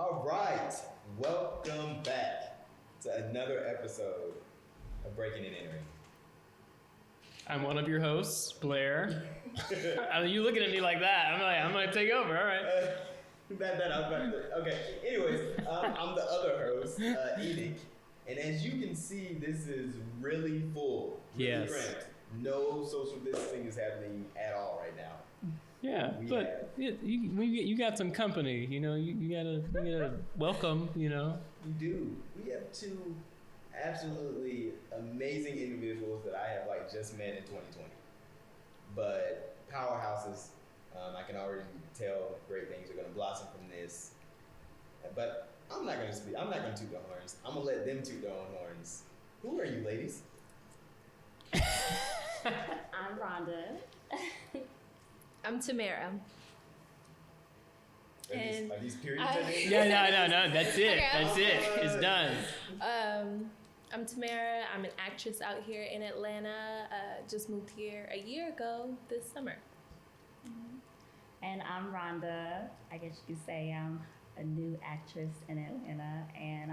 All right, welcome back to another episode of Breaking and Entering. I'm one of your hosts, Blair. I mean, you looking at me like that? I'm gonna take over. All right. Okay. Anyways, I'm the other host, Enoch, and as you can see, this is really full, really cramped. No social distancing is happening at all right now. Yeah, you got some company. You know, you gotta welcome. You know, we do. We have two absolutely amazing individuals that I have just met in 2020, but powerhouses. I can already tell great things are going to blossom from this. But I'm not going to speak. I'm not going to toot the horns. I'm going to let them toot their own horns. Who are you, ladies? I'm Rhonda. I'm Tamara. Are these periods? No. That's it. That's it. It's done. I'm Tamara. I'm an actress out here in Atlanta. Just moved here a year ago this summer. And I'm Rhonda. I guess you could say I'm a new actress in Atlanta. And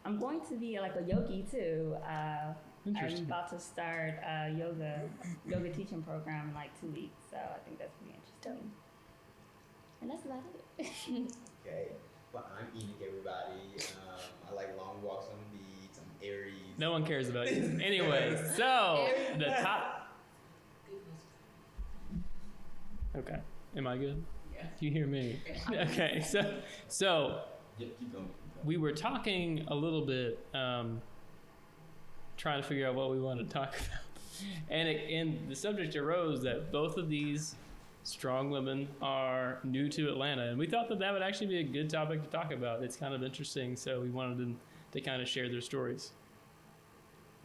I'm going to be like a yogi too. I'm about to start a yoga teaching program in like 2 weeks. So I think that's pretty interesting. And that's about it. Okay. Well, I'm Enoch, everybody. I like long walks on the beach. I'm Aries. No one cares about you. Anyway, so the top. Okay. Am I good? Yeah. You hear me? Okay. So Keep going. we were talking a little bit, trying to figure out what we wanted to talk about, and the subject arose that both of these strong women are new to Atlanta, and we thought that would actually be a good topic to talk about. It's kind of interesting, so we wanted them to kind of share their stories.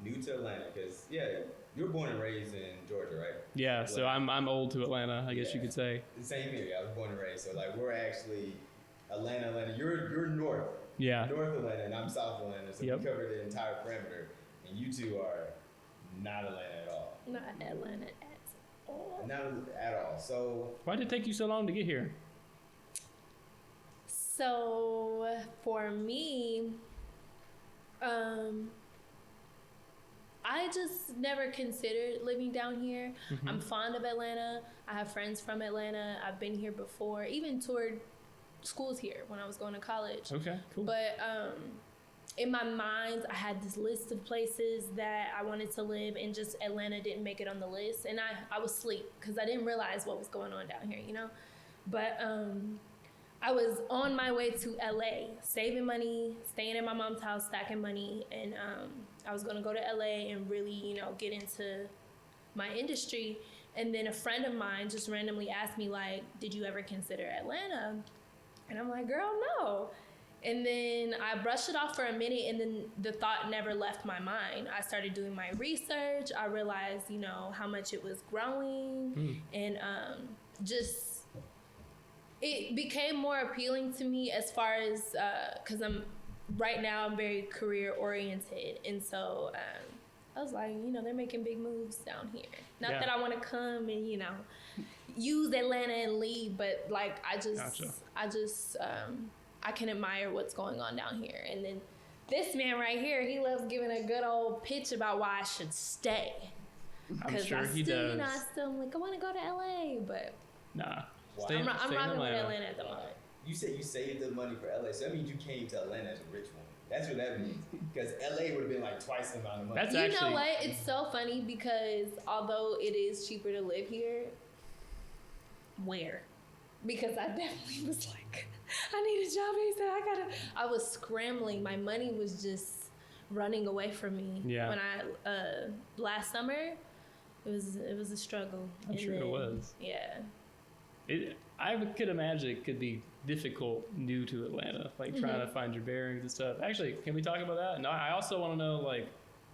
New to Atlanta, because you were born and raised in Georgia, right? Yeah, so I'm old to Atlanta, I guess you could say. The same here. I was born and raised, so we're actually Atlanta. You're north. Yeah. North Atlanta, and I'm South Atlanta, so we cover the entire perimeter, and you two are not Atlanta at all. Not Atlanta at all. Not at all. So why did it take you so long to get here? So for me, I just never considered living down here. Mm-hmm. I'm fond of Atlanta. I have friends from Atlanta. I've been here before, even toured schools here when I was going to college. Okay, cool. But in my mind, I had this list of places that I wanted to live, and just Atlanta didn't make it on the list. And I was asleep because I didn't realize what was going on down here, you know? But I was on my way to LA, saving money, staying at my mom's house, stacking money, and I was gonna go to LA and really, get into my industry. And then a friend of mine just randomly asked me, did you ever consider Atlanta? And I'm like, girl, no. And then I brushed it off for a minute, and then the thought never left my mind. I started doing my research. I realized, how much it was growing, and it became more appealing to me as far as, because I'm very career oriented. And so I was like, they're making big moves down here. Not that I want to come and, use Atlanta and leave, but I can admire what's going on down here. And then this man right here, he loves giving a good old pitch about why I should stay. I'm sure he does. I still like, I want to go to LA, but nah. Wow. I'm rocking with Atlanta at the moment. You said you saved the money for LA, so that means you came to Atlanta as a rich woman. That's what that means. Because LA would have been twice the amount of money. You know what? It's so funny because although it is cheaper to live here, where? Because I definitely was like, I need a job. He said, I was scrambling. My money was just running away from me. Yeah. When last summer, it was a struggle. I'm sure it was. Yeah. I could imagine it could be difficult new to Atlanta, trying to find your bearings and stuff. Actually, can we talk about that? And I also want to know,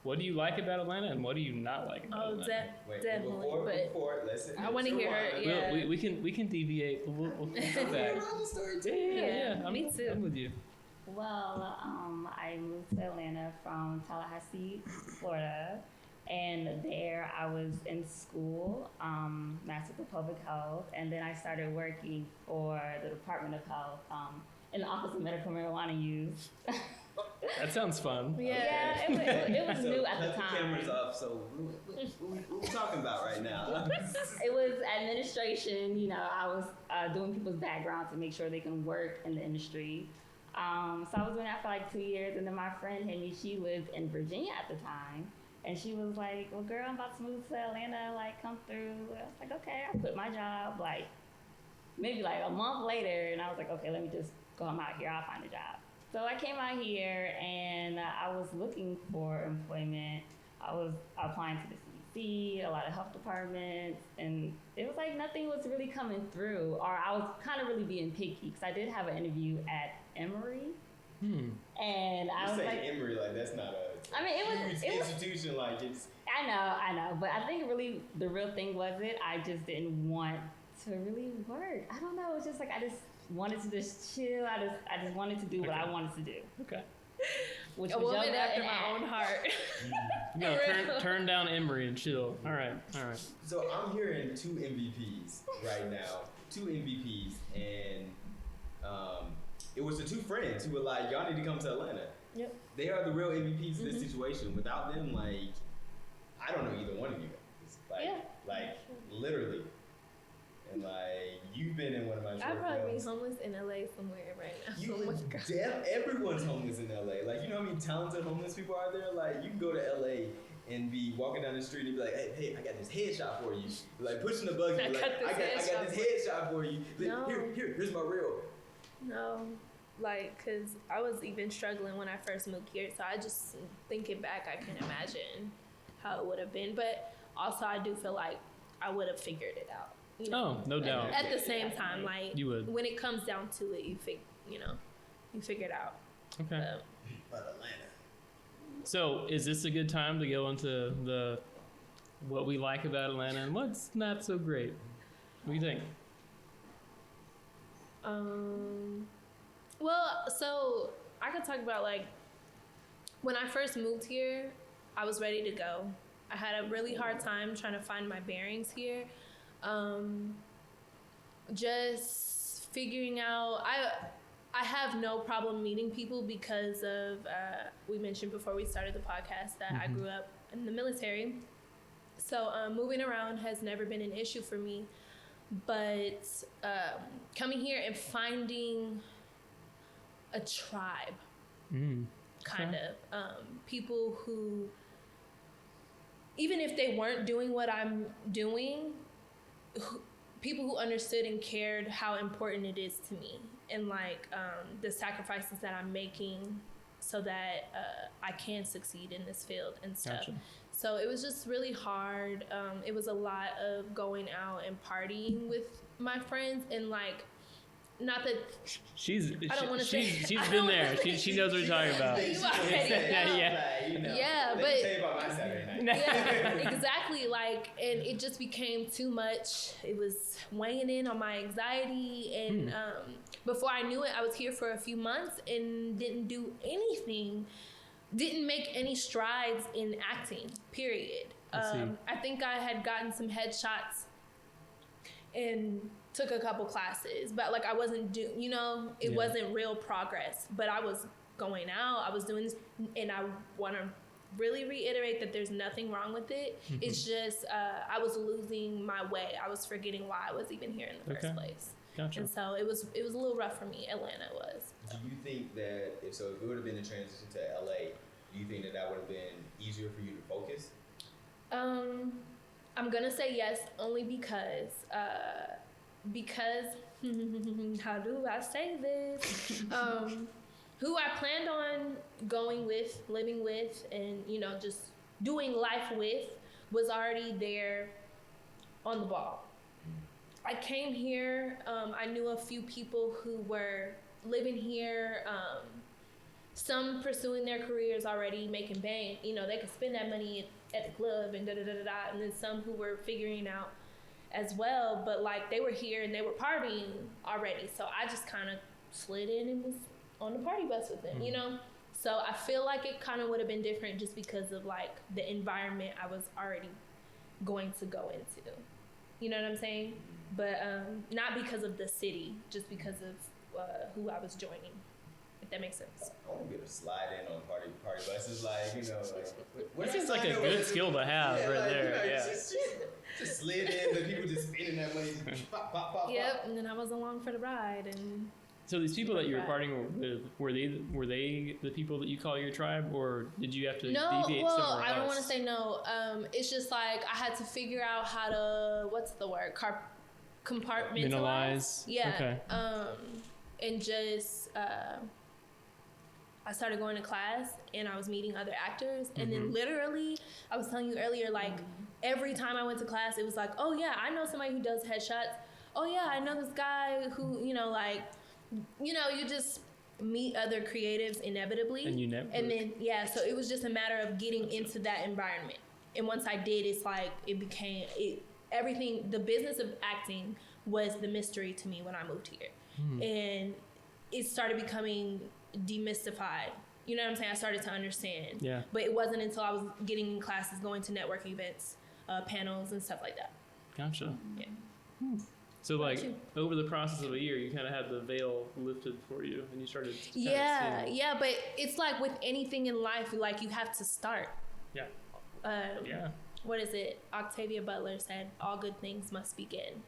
what do you like about Atlanta and what do you not like about Atlanta? Definitely. Before, listen. I want to hear her. Yeah. We can deviate. We'll come back. Yeah, me too. I'm with you. Well, I moved to Atlanta from Tallahassee, Florida. And there I was in school, Master's of Public Health, and then I started working for the Department of Health in the Office of Medical Marijuana Use. That sounds fun. Yeah, it was new at the Cut time. the cameras off. So what we talking about right now? It was administration. You know, I was doing people's background to make sure they can work in the industry. So I was doing that for like 2 years, and then my friend hit me. She lived in Virginia at the time, and she was like, "Well, girl, I'm about to move to Atlanta. Like, come through." I was like, "Okay." I quit my job like maybe like a month later, and I was like, "Okay, let me just go. I'm out here. I'll find a job." So I came out here, and I was looking for employment. I was applying to the CDC, a lot of health departments, and it was like nothing was really coming through, or I was kind of really being picky because I did have an interview at Emory. And I was like, Emory, like that's not a. I mean, it was institution, like it's. I know, but I think really the real thing was I just didn't want to really work. I don't know. It's just like I just wanted to just chill. I just wanted to do what I wanted to do. Okay. Which A was woman yoga after and my own heart. No, turn down Emory and chill. All right. So I'm hearing 2 MVPs right now, 2 MVPs, and it was the 2 friends who were like, "Y'all need to come to Atlanta." Yep. They are the real MVPs of this situation. Without them, like, I don't know either one of you guys. Like, Yeah. like literally. And like, you've been in one of my I'd short probably be films. homeless in LA somewhere right now. Oh my God. Everyone's homeless in LA. Like, you know how many talented homeless people are there? Like, you can go to LA and be walking down the street and be like, hey, I got this headshot for you. Like, pushing the buggy. I Like, got I this got this headshot for you. Like, No. here's my reel. No, like, cause I was even struggling when I first moved here. So I just thinking back, I can imagine how it would have been. But also, I do feel like I would have figured it out. You know? Oh, no doubt. At the same time, like You would. when it comes down to it, you figure it out. Okay. But Atlanta. So, is this a good time to go into the what we like about Atlanta and what's not so great? What do you think? Well, so I could talk about like when I first moved here, I was ready to go. I had a really hard time trying to find my bearings here. Just figuring out, I have no problem meeting people because of, we mentioned before we started the podcast that I grew up in the military. So moving around has never been an issue for me. But coming here and finding a tribe, kind of, people who, even if they weren't doing what I'm doing, people who understood and cared how important it is to me and like the sacrifices that I'm making so that I can succeed in this field and stuff. Gotcha. So it was just really hard. It was a lot of going out and partying with my friends and like, not that She's I don't wanna say- she's I been don't there. wanna say- She knows what you're talking about. You already know. Yeah. Like, you know, Yeah, let me but- tell you about my Saturday night. Yeah, exactly. Like, and it just became too much. It was weighing in on my anxiety. And before I knew it, I was here for a few months and didn't do anything, didn't make any strides in acting, period. I think I had gotten some headshots and took a couple classes, but like I wasn't it wasn't real progress, but I was going out, I was doing this, and I want to really reiterate that there's nothing wrong with it. It's just I was losing my way. I was forgetting why I was even here in the first place. Gotcha. And so it was a little rough for me. Atlanta was. Do you think that if it would have been a transition to LA, do you think that would have been easier for you to focus? I'm gonna say yes, only because how do I say this? Who I planned on going with, living with, and just doing life with was already there on the ball. I came here, I knew a few people who were living here, some pursuing their careers already, making bank, they could spend that money at the club and da-da-da-da-da, and then some who were figuring out as well, but like they were here and they were partying already, so I just kind of slid in and was on the party bus with them, So I feel like it kind of would have been different just because of like the environment I was already going to go into. You know what I'm saying? But not because of the city, just because of who I was joining. If that makes sense. I want to be able to slide in on party buses, like, you know, like. That seems like a good skill to have right like, there. You know, Yeah. just slid in, the people just spending that money, just pop, pop, pop, Yep, pop. and then I was along for the ride, and So these people that you were partying with, were they the people that you call your tribe, or did you have to deviate somewhere else? I don't want to say no. It's just like I had to figure out how to, what's the word? Compartmentalize. Yeah. Okay. And just I started going to class and I was meeting other actors, and then literally I was telling you earlier, like every time I went to class, it was like, oh yeah, I know somebody who does headshots. Oh yeah, I know this guy who, you know, like, you know, you just meet other creatives inevitably. And you network. And then, yeah, so it was just a matter of getting into that environment. And once I did, it's like, it became, everything, the business of acting was the mystery to me when I moved here. And it started becoming demystified. You know what I'm saying? I started to understand. Yeah. But it wasn't until I was getting in classes, going to networking events, panels and stuff like that. Gotcha. Yeah. So like you? over the process of a year, you kind of had the veil lifted for you, and you started. Yeah, but it's like with anything in life, like you have to start. Yeah. Yeah. What is it? Octavia Butler said, "All good things must begin."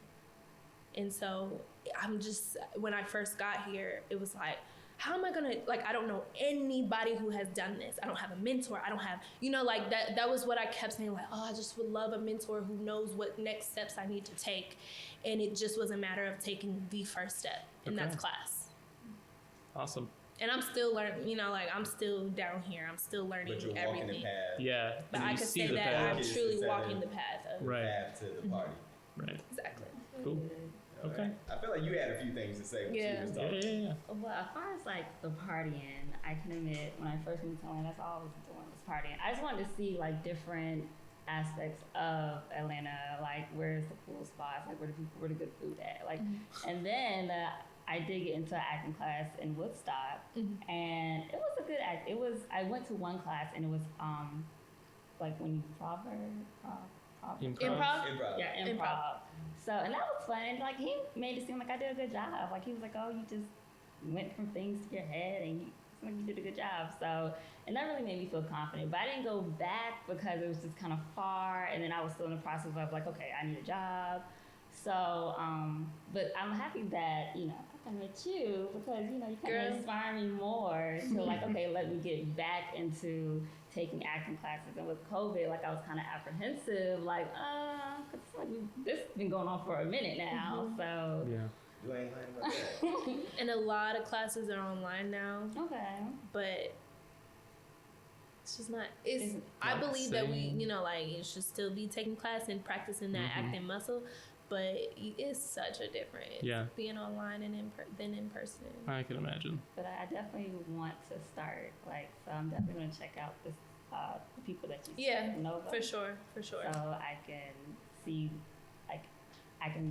And so I'm just, when I first got here, it was like, how am I gonna, like, I don't know anybody who has done this. I don't have a mentor. I don't have, you know, like that was what I kept saying, like, oh, I just would love a mentor who knows what next steps I need to take. And it just was a matter of taking the first step, and that's class. Awesome. And I'm still learning, you know, like I'm still down here. I'm still learning But you're everything. walking the path. Yeah. But I could say the that path. I'm truly walking the path of Path to the party. Right. Exactly. Cool. All Okay. right. I feel like you had a few things to say when she was talking. Yeah. Well, as far as like the partying, I can admit when I first moved to Atlanta, that's all I was doing was partying. I just wanted to see like different aspects of Atlanta, like where's the cool spots, like where the good food at, like, and then I did get into an acting class in Woodstock, and it was a good act. I went to one class and it was like when you Improv. Yeah, improv. So, and that was fun. And like he made it seem like I did a good job. Like he was like, oh, you just went from things to your head and you did a good job. So, and that really made me feel confident. But I didn't go back because it was just kind of far. And then I was still in the process of like, okay, I need a job. So, but I'm happy that, you know, I met you because, you know, you kind of inspire me more to like, okay, let me get back into taking acting classes. And with COVID, like I was kind of apprehensive, like, cause like this has been going on for a minute now. So Yeah. You ain't lying about that. And a lot of classes are online now, okay, but it's just not. It's. not I the believe that we, same. you know, like you should still be taking class and practicing that acting muscle. But it's such a difference being online and in person. I can imagine. but I definitely want to start. Like, so I'm definitely gonna check out this the people that you said, know about. For sure. So I can see, like,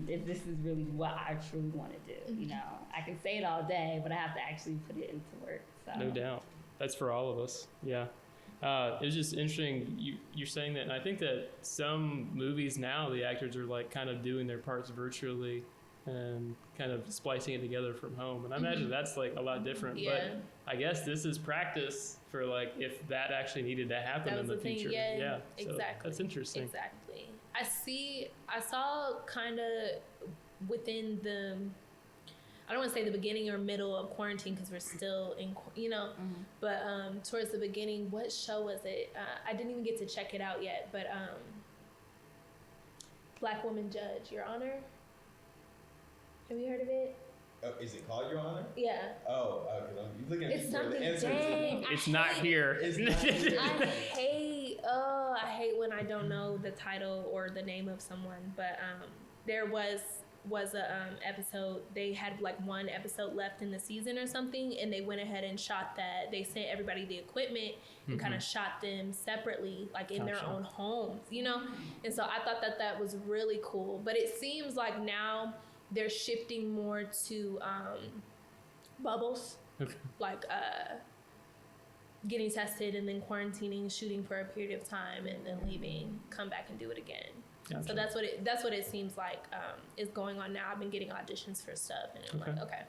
if this is really what I truly want to do. You know, I can say it all day, but I have to actually put it into work. So No doubt. That's for all of us. Yeah. It was just interesting. You're saying that, and I think that some movies now, the actors are like kind of doing their parts virtually and kind of splicing it together from home. And I imagine that's like a lot different. Yeah. But I guess this is practice for like if that actually needed to happen in the future. Yeah, So exactly. that's interesting. Exactly. I saw kind of within the, I don't want to say the beginning or middle of quarantine because we're still in, you know, but towards the beginning, what show was it? I didn't even get to check it out yet, but Black Woman Judge, Your Honor. Have you heard of it? Oh, is it called Your Honor? Yeah. Oh, because I'm looking at It's you for the something. answer. Dang, It's not here. It's not here. I hate when I don't know the title or the name of someone. But there was a episode. They had like one episode left in the season or something, and they went ahead and shot that. They sent everybody the equipment and kind of shot them separately, like in their own homes, you know. And so I thought that was really cool. But it seems like now they're shifting more to bubbles, like getting tested and then quarantining, shooting for a period of time, and then leaving, come back and do it again. Gotcha. So that's what it seems like is going on now. I've been getting auditions for stuff, and I'm like, okay.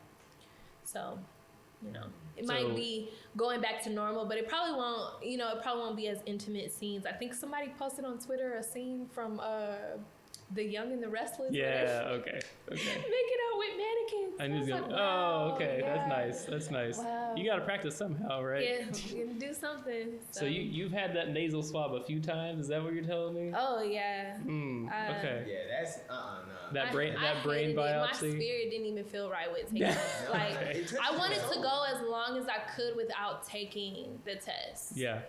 So, it might be going back to normal, but it probably won't be as intimate scenes. I think somebody posted on Twitter a scene from The Young and the Restless. Yeah, okay. Making out with mannequins. I knew like, wow, okay, yeah. That's nice. Wow. You got to practice somehow, right? Yeah, you can do something. So you've had that nasal swab a few times. Is that what you're telling me? Oh yeah. Okay. Yeah, that's no. That brain hated biopsy. My spirit didn't even feel right with taking it. Like I wanted to go as long as I could without taking the test. Yeah.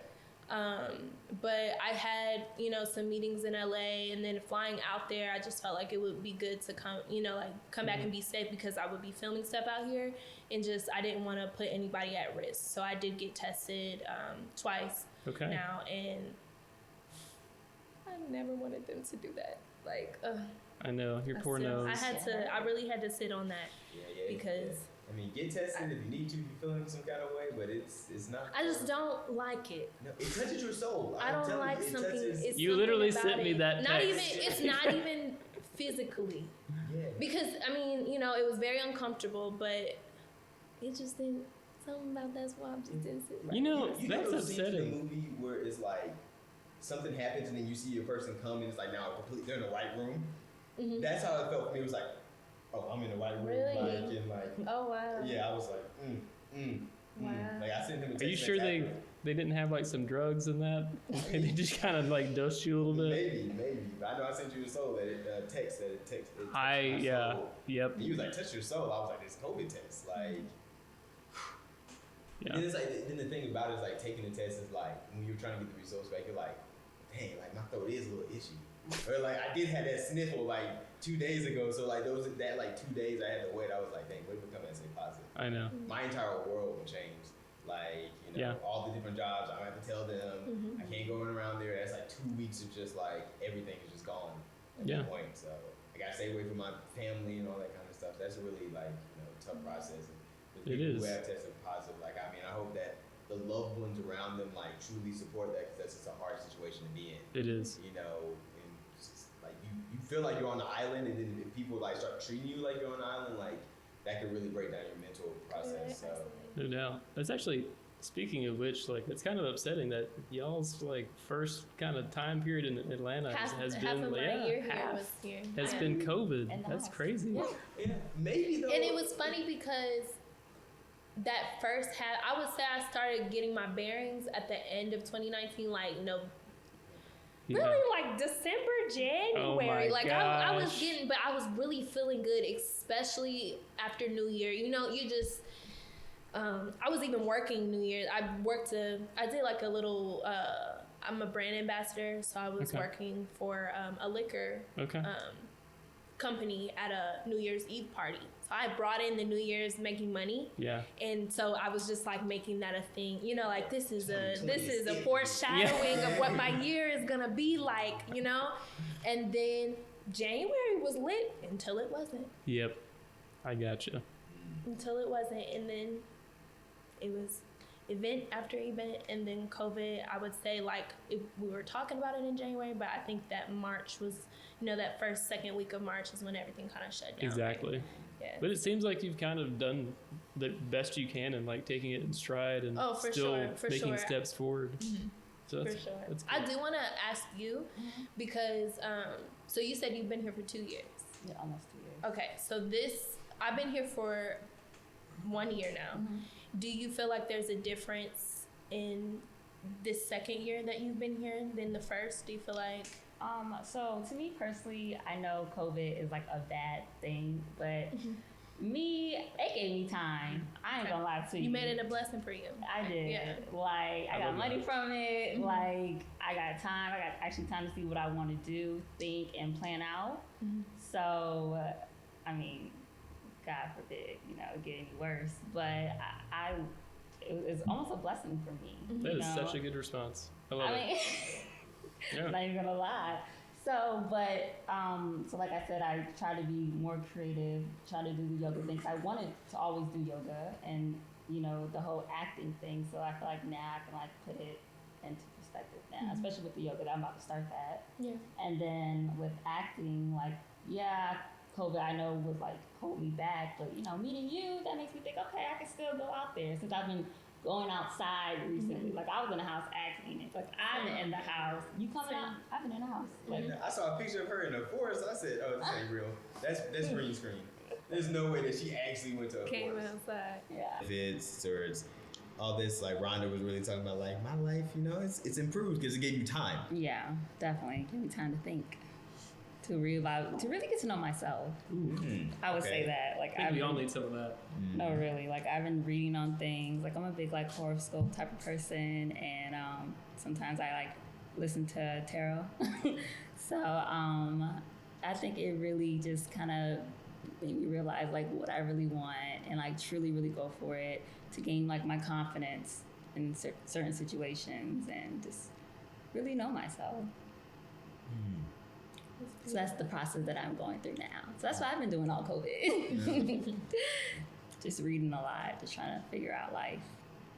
But I had, some meetings in LA, and then flying out there, I just felt like it would be good to come back and be safe, because I would be filming stuff out here, and I didn't want to put anybody at risk. So I did get tested twice now, and I never wanted them to do that. Like, I know, your poor nose. I really had to sit on that because. I mean, get tested if you need to, if you're feeling some kind of way, but it's not. I just don't like it. No, it touches your soul. I don't like something. You literally sent me that text. It's not even physically. Yeah. Because, it was very uncomfortable, but it just didn't, something about that swab just didn't sit right. That's upsetting. The movie where it's like something happens and then you see a person come and it's like now they're in the right room. Mm-hmm. That's how it felt for me. It was like, oh, I'm in the right room. Really? Oh, wow. Yeah, I was like, Wow. Like I sent him a text. Are you sure they didn't have like some drugs in that? They just kind of like dosed you a little bit? Maybe. But I know I sent you a soul that it text. Yep. And he was like, touch your soul. I was like, this COVID test. Like, yeah. Then it's like, then the thing about it is like taking the test is like, when you're trying to get the results back, you're like, dang, like my throat is a little itchy. Or like I did have that sniffle like 2 days ago, so like that like 2 days I had to wait. I was like, dang, what if it come and say positive? I know. My entire world would change. Like, all the different jobs, I have to tell them. I can't go around there. That's like 2 weeks of just like everything is just gone at that point. So I gotta stay away from my family and all that kind of stuff. That's a really like tough process. And the people who have tested positive, like I hope that the loved ones around them like truly support that, because that's just a hard situation to be in. It is. Like you feel like you're on the island, and then if people like start treating you like you're on the island, like that could really break down your mental process. So no doubt. That's actually, speaking of which, like it's kind of upsetting that y'all's like first kind of time period in Atlanta has been been COVID. That's crazy. Yeah, maybe though. And it was funny because that first half, I would say I started getting my bearings at the end of 2019, really like December, January. Oh my gosh. I was getting, but I was really feeling good, especially after New Year. You just, I was even working New Year. I did like a little, I'm a brand ambassador, so I was working for a liquor company at a New Year's Eve party. So I brought in the New Year's making money. Yeah. And so I was just like making that a thing. Like this is a foreshadowing of what my year is gonna be like, And then January was lit until it wasn't. Yep. I gotcha. Until it wasn't, and then it was event after event, and then COVID. I would say we were talking about it in January, but I think that March was, that second week of March is when everything kind of shut down. Exactly. Right? Yeah. But it seems like you've kind of done the best you can and like taking it in stride and still making steps forward. Mm-hmm. So that's good. I do want to ask you because so you said you've been here for 2 years. Yeah, almost 2 years. Okay, so I've been here for 1 year now. Mm-hmm. Do you feel like there's a difference in this second year that you've been here than the first? Do you feel like? So to me personally, I know COVID is like a bad thing, but me, it gave me time. I ain't gonna lie to you. You made it a blessing for you. I did. Yeah. Like I got money from it. Mm-hmm. Like I got time. I got actually time to see what I want to do, think, and plan out. Mm-hmm. So, I mean, God forbid, get any worse. But it's almost a blessing for me. Mm-hmm. That is such a good response. I love it. Yeah. I'm not even gonna lie. So, but so like I said, I try to be more creative, try to do the yoga things. I wanted to always do yoga and the whole acting thing. So I feel like now I can like put it into perspective now, especially with the yoga that I'm about to start that. Yeah. And then with acting, COVID, I know, was like hold me back, but you know, meeting you, that makes me think, okay, I can still go out there since I've been going outside recently. Like I was in the house acting. Like I've been in the house. You coming out? I've been in the house. Like, I saw a picture of her in the forest. I said, "Oh, this ain't real. That's green screen. There's no way that she actually went to a Came forest." outside. yeah. If it's towards all this, like Rhonda was really talking about, like my life, you know, it's improved because it gave you time. Yeah, definitely. Give me time to think. To really get to know myself. I would say that. Like I think we all need some of that. No, really. Like I've been reading on things. Like I'm a big like horoscope type of person, and sometimes I like listen to tarot. So I think it really just kind of made me realize like what I really want, and like truly really go for it to gain like my confidence in certain situations, and just really know myself. So that's the process that I'm going through now. So that's what I've been doing all COVID. Just reading a lot, just trying to figure out life.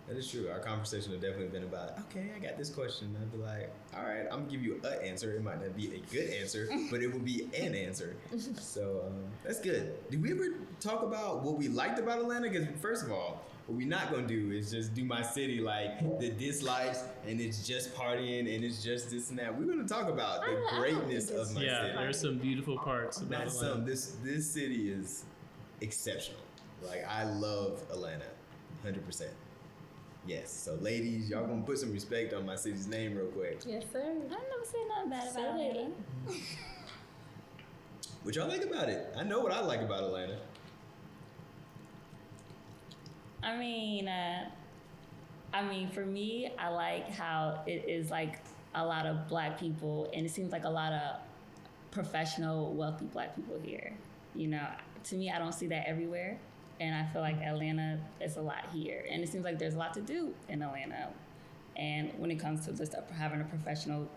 That is true. Our conversation has definitely been about, okay, I got this question. I'd be like, all right, I'm gonna give you an answer. It might not be a good answer, but it will be an answer. So that's good. Did we ever talk about what we liked about Atlanta? Because first of all, what we're not gonna do is just do my city like the dislikes and it's just partying and it's just this and that. We're gonna talk about the greatness of my city. Yeah, there's some beautiful parts about Not Atlanta. some. This city is exceptional. Like I love Atlanta, 100%. Yes. So ladies, y'all gonna put some respect on my city's name real quick. Yes, sir. I never said nothing bad about Atlanta. What y'all like about it? I know what I like about Atlanta. I mean, for me, I like how it is like a lot of Black people, and it seems like a lot of professional, wealthy Black people here. You know, to me, I don't see that everywhere, and I feel like Atlanta is a lot here, and it seems like there's a lot to do in Atlanta. And when it comes to just having a professional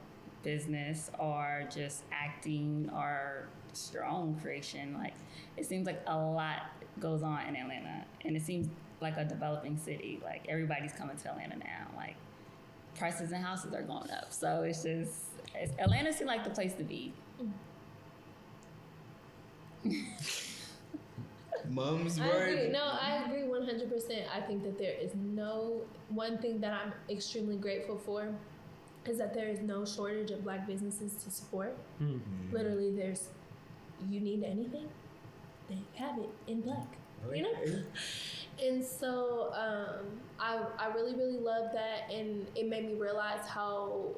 business or just acting or just your own creation, like it seems like a lot goes on in Atlanta, and it seems like a developing city. Like everybody's coming to Atlanta now. Like prices and houses are going up, so Atlanta seems like the place to be. Mom's I word. agree. No, I agree 100%. I think that there is one thing that I'm extremely grateful for is that there is no shortage of Black businesses to support. Literally, you need anything, they have it in Black. You know? And so I really, really love that, and it made me realize how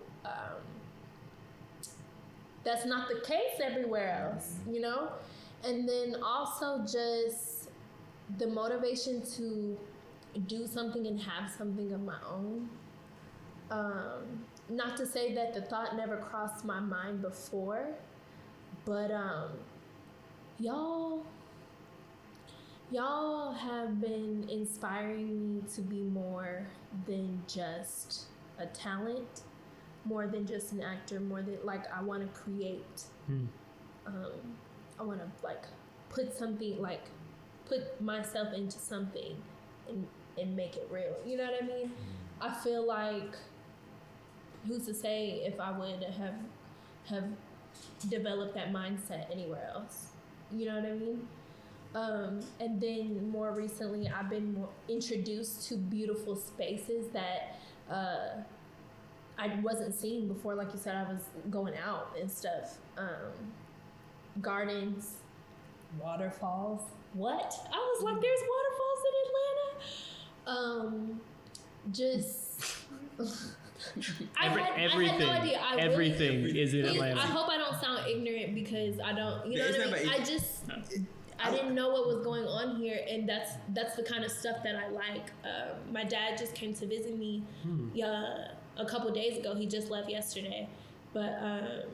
that's not the case everywhere else, you know? And then also just the motivation to do something and have something of my own. Not to say that the thought never crossed my mind before, but y'all have been inspiring me to be more than just a talent, more than just an actor, more than like I want to create. I want to like put myself into something and make it real. You know what I mean? I feel like, who's to say if I would have developed that mindset anywhere else? You know what I mean? And then more recently, I've been more introduced to beautiful spaces that I wasn't seeing before. Like you said, I was going out and stuff. Gardens, waterfalls. What? I was like, there's waterfalls in Atlanta. Just I had no idea. Everything is in Atlanta. I hope I don't sound ignorant because I don't. You know what I mean? I didn't know what was going on here, and that's the kind of stuff that I like. My dad just came to visit me a couple days ago. He just left yesterday, but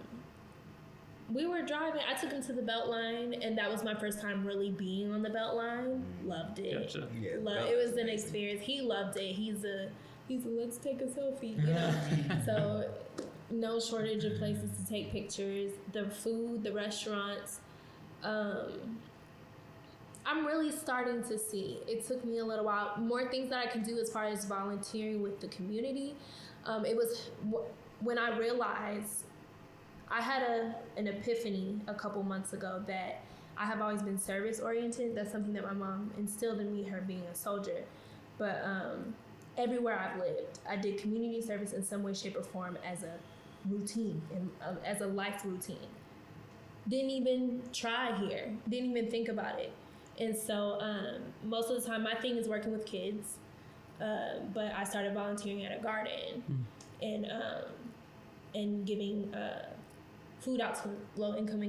we were driving. I took him to the Beltline, and that was my first time really being on the Beltline. Loved it. Gotcha. Yeah, It was an experience. He loved it. He's a let's take a selfie, you know. So no shortage of places to take pictures. The food, the restaurants. I'm really starting to see. It took me a little while. More things that I can do as far as volunteering with the community. It was when I realized I had an epiphany a couple months ago that I have always been service oriented. That's something that my mom instilled in me, her being a soldier. But everywhere I've lived, I did community service in some way, shape, or form as a routine, and as a life routine. Didn't even try here. Didn't even think about it. And so most of the time, my thing is working with kids. But I started volunteering at a garden and giving food out to low income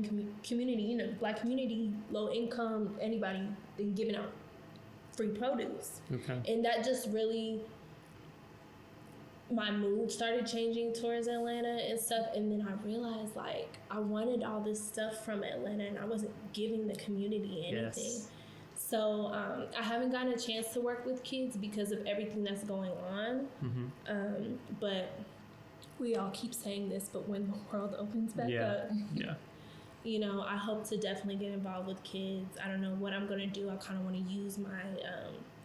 community, Black community, low income, anybody, and giving out free produce. Okay. And that just really, my mood started changing towards Atlanta and stuff. And then I realized like I wanted all this stuff from Atlanta and I wasn't giving the community anything. Yes. So I haven't gotten a chance to work with kids because of everything that's going on. But we all keep saying this, but when the world opens back up, I hope to definitely get involved with kids. I don't know what I'm going to do. I kind of want to use my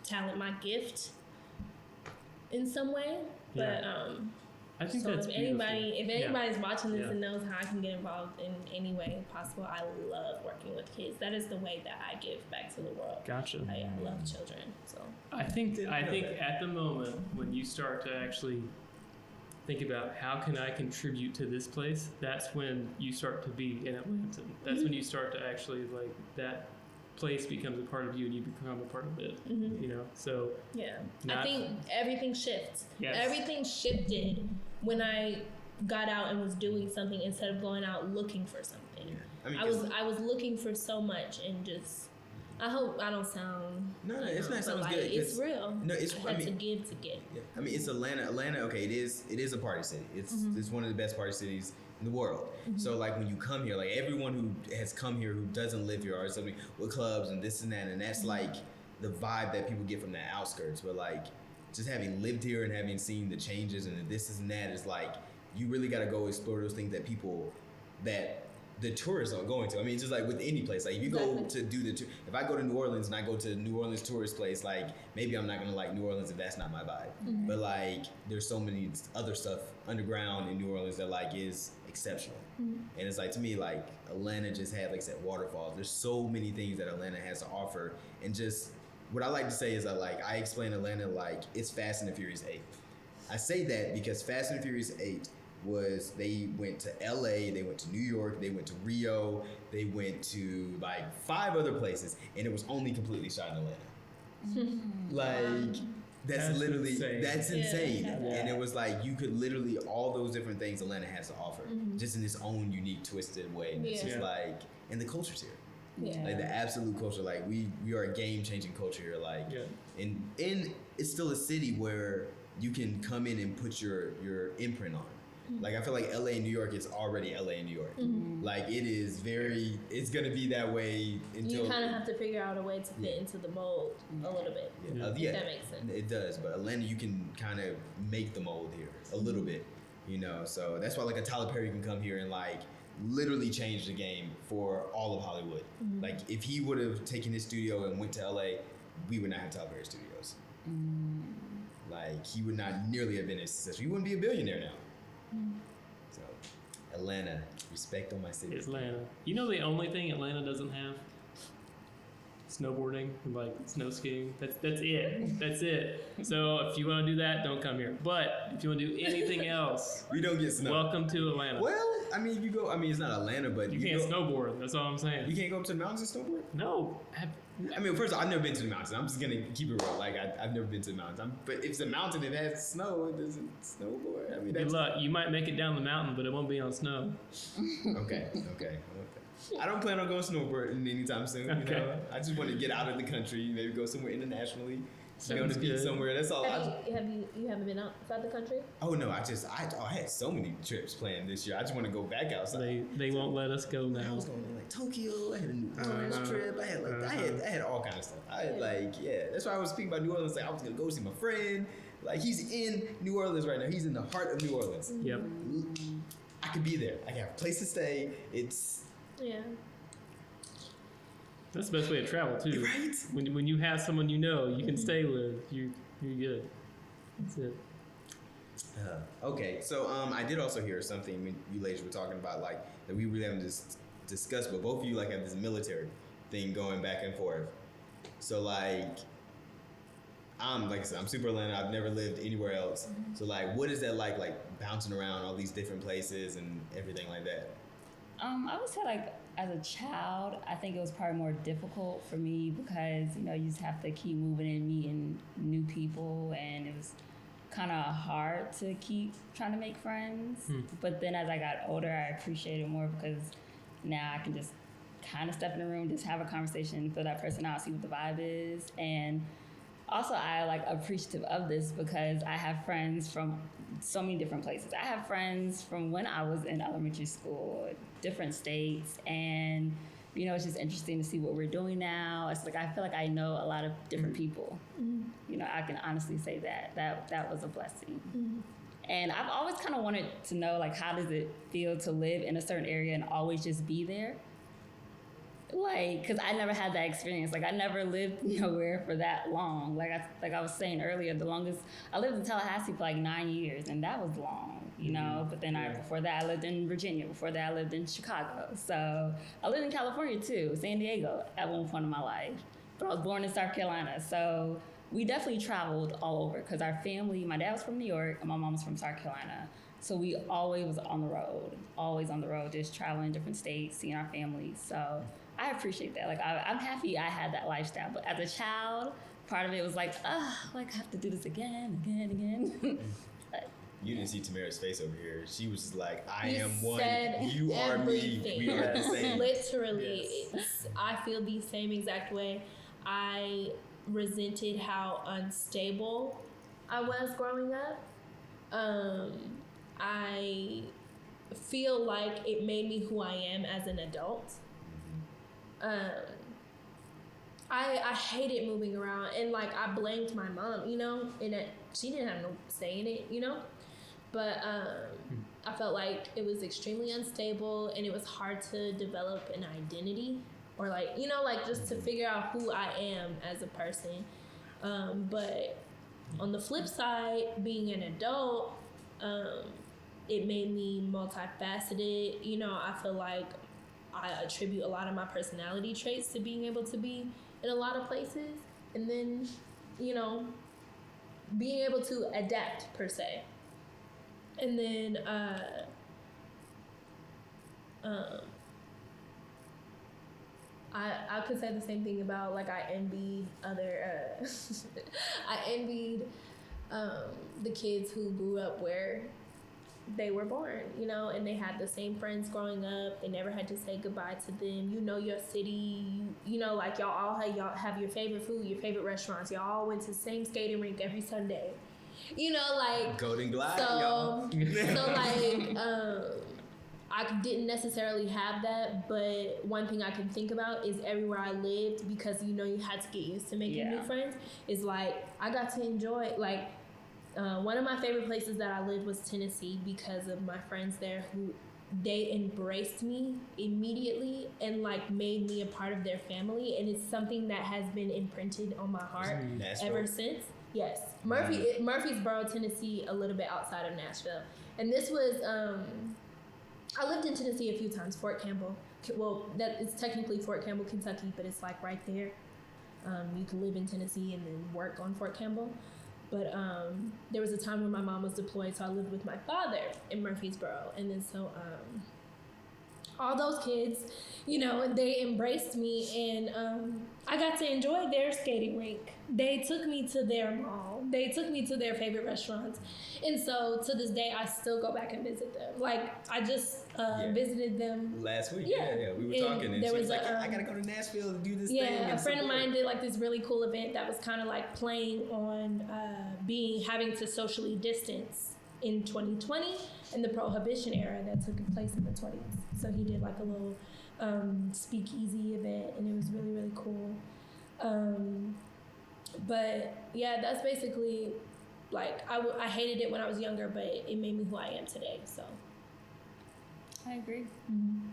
talent, my gift in some way. But I think so that's if beautiful. anybody's watching this and knows how I can get involved in any way possible, I love working with kids. That is the way that I give back to the world. Gotcha. I love children. So I think at the moment when you start to actually think about how can I contribute to this place, that's when you start to be in Atlanta. That's when you start to actually like that place becomes a part of you and you become a part of it. So I think everything shifts. Yes. Everything shifted when I got out and was doing something instead of going out looking for something. I was looking for so much and just. I hope I don't sound. No, it's not sounds like, good. It's real. No, it's. I had to give to get. Yeah. I mean, it's Atlanta. Atlanta, okay, it is a party city. It's one of the best party cities in the world. So like when you come here, like everyone who has come here who doesn't live here or something with clubs and this and that, and that's like the vibe that people get from the outskirts. But like just having lived here and having seen the changes and the this and that is like you really got to go explore those things that the tourists are going to. I mean, it's just like with any place. Like if you go to do if I go to New Orleans and I go to New Orleans tourist place, like maybe I'm not gonna like New Orleans if that's not my vibe. But like there's so many other stuff underground in New Orleans that like is exceptional. And it's like to me like Atlanta just had like I said waterfalls. There's so many things that Atlanta has to offer. And just what I like to say is that like I explain Atlanta like it's Fast and the Furious 8. I say that because Fast and the Furious 8 was they went to LA, they went to New York, they went to Rio, they went to like 5 other places, and it was only completely shot in Atlanta. Like that's literally insane. That's insane. And it was like you could literally all those different things Atlanta has to offer, just in its own unique, twisted way. And it's just like, and the culture's here. Like the absolute culture, like we are a game-changing culture here. Like, and it's still a city where you can come in and put your imprint on. Like I feel like LA and New York is already LA and New York. Like it is it's gonna be that way until you kind of have to figure out a way to fit into the mold a little bit. If that makes sense. It does, but Atlanta you can kind of make the mold here a little bit, So that's why like a Tyler Perry can come here and like literally change the game for all of Hollywood. Like if he would have taken his studio and went to LA, we would not have Tyler Perry Studios. Like he would not nearly have been as successful. He wouldn't be a billionaire now. So, Atlanta, respect on my city. Atlanta. You know the only thing Atlanta doesn't have? Snowboarding, like snow skiing. That's it. That's it. So if you want to do that, don't come here. But if you want to do anything else, we don't get snow. Welcome to Atlanta. Well, I mean, you go. I mean, it's not Atlanta, but you can't snowboard. That's all I'm saying. You can't go up to the mountains and snowboard. No. I mean, first of all, I've never been to the mountains. I'm just gonna keep it real. Like I've never been to the mountains. But if it's a mountain that has snow, it doesn't snowboard. I mean, good luck. You might make it down the mountain, but it won't be on snow. Okay. I don't plan on going snowboarding anytime soon. Okay. I just want to get out of the country, maybe go somewhere internationally. Sounds go to beach somewhere. That's all. You haven't been outside the country? Oh no, I had so many trips planned this year. I just want to go back outside. They won't let us go now. I was going to like Tokyo. I had a New Orleans trip. I had all kinds of stuff. That's why I was speaking about New Orleans. Like I was gonna go see my friend. Like he's in New Orleans right now. He's in the heart of New Orleans. Yep. I could be there. I can have a place to stay. That's the best way to travel too. Right? When you have someone you can stay with, you're good. That's it. Okay, so I did also hear something when you ladies were talking about like that we really haven't just discussed, but both of you like have this military thing going back and forth. So like I said, I'm super Atlanta. I've never lived anywhere else. So like, what is that like bouncing around all these different places and everything like that? I would say like as a child, I think it was probably more difficult for me because you just have to keep moving and meeting new people, and it was kind of hard to keep trying to make friends. But then as I got older, I appreciated it more because now I can just kind of step in the room, just have a conversation, feel that person out, see what the vibe is. And also I like appreciative of this because I have friends from so many different places. I have friends from when I was in elementary school, different states, and it's just interesting to see what we're doing now. It's like I feel like I know a lot of different people. I can honestly say that was a blessing. And I've always kind of wanted to know, like, how does it feel to live in a certain area and always just be there? Like, because I never had that experience. Like, I never lived nowhere for that long. Like I was saying earlier, the longest I lived in Tallahassee for like 9 years, and that was long, But then before that, I lived in Virginia. Before that, I lived in Chicago. So I lived in California too, San Diego at one point in my life. But I was born in South Carolina, so we definitely traveled all over because our family. My dad was from New York, and my mom was from South Carolina. So we always was on the road, just traveling different states, seeing our families. So I appreciate that. Like, I'm happy I had that lifestyle. But as a child, part of it was like, I have to do this again. You didn't see Tamara's face over here. She was just like, I He am one. said You are me. We are the same. Literally, I feel the same exact way. I resented how unstable I was growing up. I feel like it made me who I am as an adult. I hated moving around, and like I blamed my mom, and she didn't have no say in it, but I felt like it was extremely unstable, and it was hard to develop an identity, or like just to figure out who I am as a person. But on the flip side, being an adult, it made me multifaceted. I feel like I attribute a lot of my personality traits to being able to be in a lot of places, and then being able to adapt per se. And then I could say the same thing about, like, I envied other I envied the kids who grew up where they were born, and they had the same friends growing up. They never had to say goodbye to them. Your city, like y'all all have your favorite food, your favorite restaurants. Y'all all went to the same skating rink every Sunday. Like Golden Glide, y'all. So like I didn't necessarily have that, but one thing I can think about is everywhere I lived, because you had to get used to making new friends, is like I got to enjoy, like, one of my favorite places that I lived was Tennessee, because of my friends there who they embraced me immediately and like made me a part of their family, and it's something that has been imprinted on my heart ever since. Yes, Murfreesboro, Tennessee, a little bit outside of Nashville, and this was I lived in Tennessee a few times. Fort Campbell, well, that is technically Fort Campbell, Kentucky, but it's like right there. You can live in Tennessee and then work on Fort Campbell. But there was a time when my mom was deployed, so I lived with my father in Murfreesboro. And then so all those kids, they embraced me, and I got to enjoy their skating rink. They took me to their mall. They took me to their favorite restaurants. And so to this day, I still go back and visit them. Like, I just visited them last week. Yeah. We were talking, and she was like, I gotta go to Nashville to do this thing. Yeah, a friend of mine did like this really cool event that was kind of like playing on having to socially distance in 2020 and the Prohibition era that took place in the 20s. So he did like a little speakeasy event, and it was really, really cool. But yeah, that's basically, like, I hated it when I was younger, but it made me who I am today. So I agree.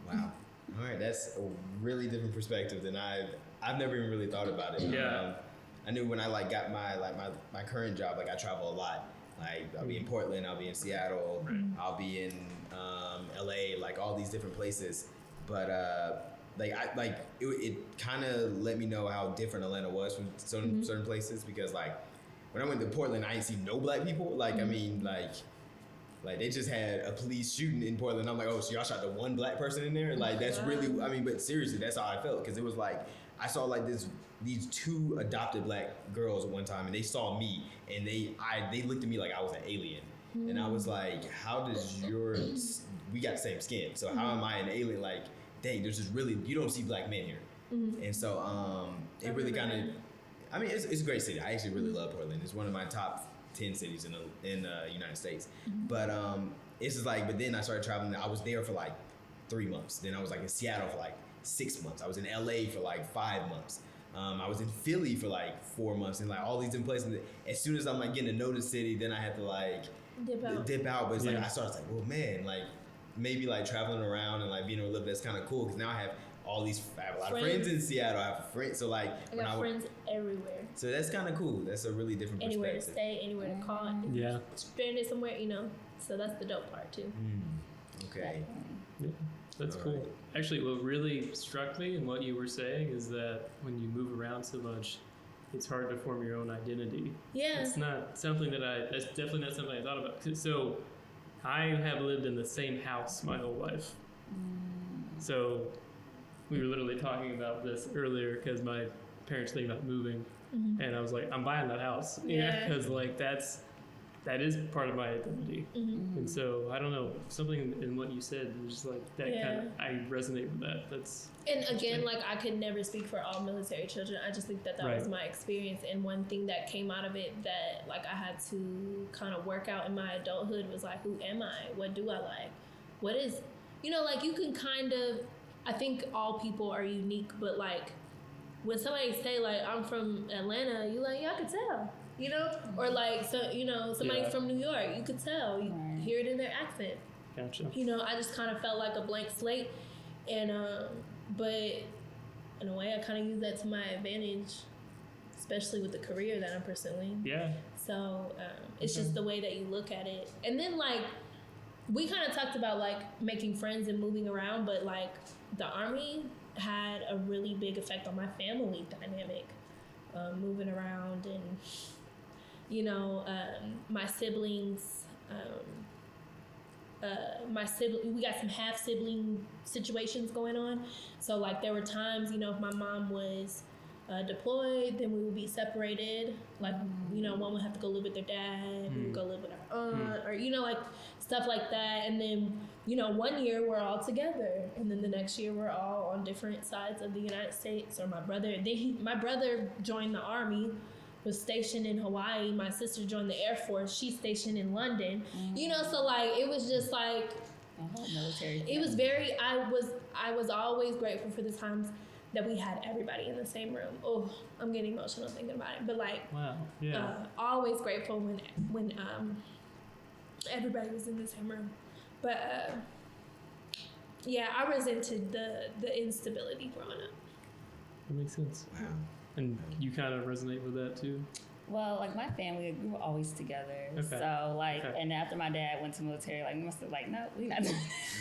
Wow. All right, that's a really different perspective than I've never even really thought about it. Yeah. I knew when I like got my current job, like I travel a lot. Like I'll be in Portland, I'll be in Seattle, I'll be in LA, like all these different places. But it kind of let me know how different Atlanta was from certain places, because like when I went to Portland, I didn't see no black people. Like I mean, like they just had a police shooting in Portland. I'm like, oh, so y'all shot the one black person in there? Like that's really, I mean, but seriously, that's how I felt, because it was like I saw like these two adopted black girls at one time, and they saw me, and they looked at me like I was an alien, and I was like, how does we got the same skin, so how am I an alien? Like, dang, there's just really, you don't see black men here, and so it really kind of, I mean, it's a great city. I actually really love Portland. It's one of my top 10 cities in the United States, but it's just like, but then I started traveling. I was there for like 3 months. Then I was like in Seattle for like 6 months. I was in LA for like 5 months. I was in Philly for like 4 months, and like all these different places. As soon as I'm like getting to know the city, then I had to like dip out. But it's like I started like, well, man, like maybe like traveling around and like being able to live, that's kind of cool, because now I have a lot of friends in Seattle. I have friends, so like I got friends everywhere. So that's kind of cool. That's a really different anywhere perspective. To stay, anywhere to call. Yeah. Stranded somewhere, So that's the dope part too. Okay. Yeah, that's All cool. right. Actually, what really struck me in what you were saying is that when you move around so much, it's hard to form your own identity. Yeah. It's not something that's definitely not something I thought about. So I have lived in the same house my whole life. So we were literally talking about this earlier, because my parents think about moving, and I was like, I'm buying that house. Yeah. Because like that is part of my identity. And so I don't know, something in what you said was just like that kind of, I resonate with that. That's and again, like I could never speak for all military children. I just think that was my experience, and one thing that came out of it that like I had to kind of work out in my adulthood was like, who am I? What do I like? What is, like you can kind of, I think all people are unique, but like when somebody say like I'm from Atlanta, you like, yeah, I could tell. Or like, so, somebody from New York, you could tell, you hear it in their accent. Gotcha. I just kind of felt like a blank slate, and but in a way, I kind of use that to my advantage, especially with the career that I'm pursuing. Yeah. So it's just the way that you look at it, and then like we kind of talked about like making friends and moving around, but like the Army had a really big effect on my family dynamic, moving around and. My siblings, we got some half sibling situations going on. So like there were times, if my mom was deployed, then we would be separated. Like, one would have to go live with their dad, we would go live with our aunt, or, like stuff like that. And then, 1 year we're all together. And then the next year we're all on different sides of the United States. Or my brother joined the Army, was stationed in Hawaii. My sister joined the Air Force. She's stationed in London. So like it was just like military. It was very. I was always grateful for the times that we had everybody in the same room. Oh, I'm getting emotional thinking about it. But like, wow, yeah. Always grateful when everybody was in the same room. But yeah, I resented the instability growing up. That makes sense. Wow. And you kind of resonate with that too? Well, like my family, we were always together. Okay. So like, and after my dad went to military, like we must have like, no, we not.